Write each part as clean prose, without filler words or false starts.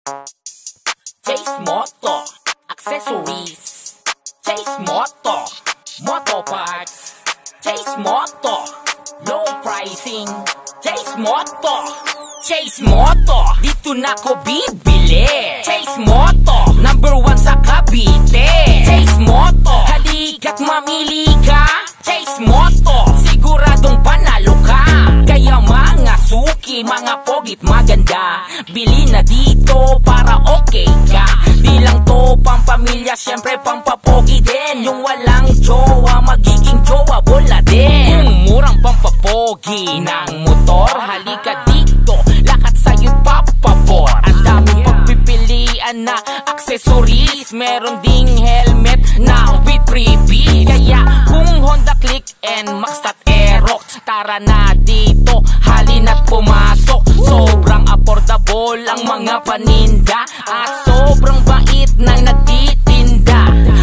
Chase Moto Accessories, Chase Moto Moto Parts, Chase Moto low pricing, Chase Moto, Chase Moto, dito na ko bibili. Chase Moto, number 1 sa Cavite. Chase Moto, halika't mamili ka. Chase Moto, siguradong panalo ka. Kaya mga suki, mga pogit maganda, bili na dito para okay ka. Di lang to pampamilya, syempre pampapogi din. Yung walang jowa, magiging jowa bola din. Yung murang pampapogi ng motor, halika dito, lahat sa'yo papabor. Ang daming pagpipilian na accessories, meron ding helmet na with freebie. Kaya kung Honda Click and Maxtat Aerox, tara na dito, halina't pumasok. Sobrang affordable ang mga paninda at sobrang bait ng nagtitinda.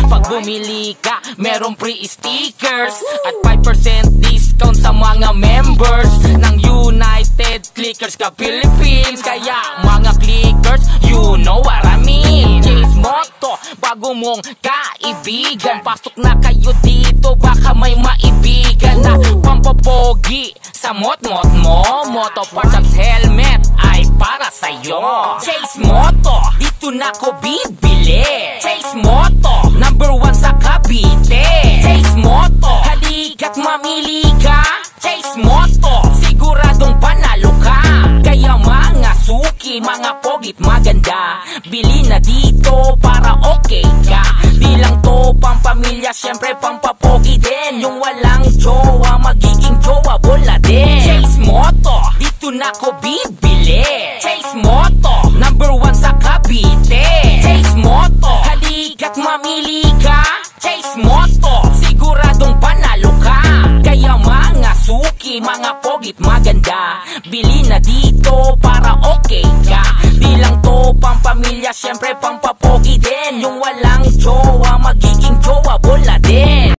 Pag bumili ka, merong free stickers at 5% discount sa mga members ng United Clickers ka Philippines. Kaya mga clickers, you know what I mean. Chase Moto, bago mong kaibigan, pasok na kayo dito, baka may maibigan na pampapogi sa mot-mot mo. Moto parts at helmet ay para sa'yo. Chase Moto, dito na ko bibili. Chase Moto, number 1 sa Cavite. Chase Moto, halika't mamili ka. Chase Moto, siguradong panalo ka. Kaya mga suki, mga pogit maganda, bili na dito para okay ka. Di lang to pampamilya, syempre pampapogi din. Yung walang jowa, magiging jowa bola din. Chase Moto, dito na ko bibili. Chase Moto, number 1 sa Cavite. Chase Moto, halika't mamili ka. Chase Moto, siguradong panalo ka. Kaya mga suki, mga pogit maganda, bili na dito para okay ka. Di lang to pampamilya,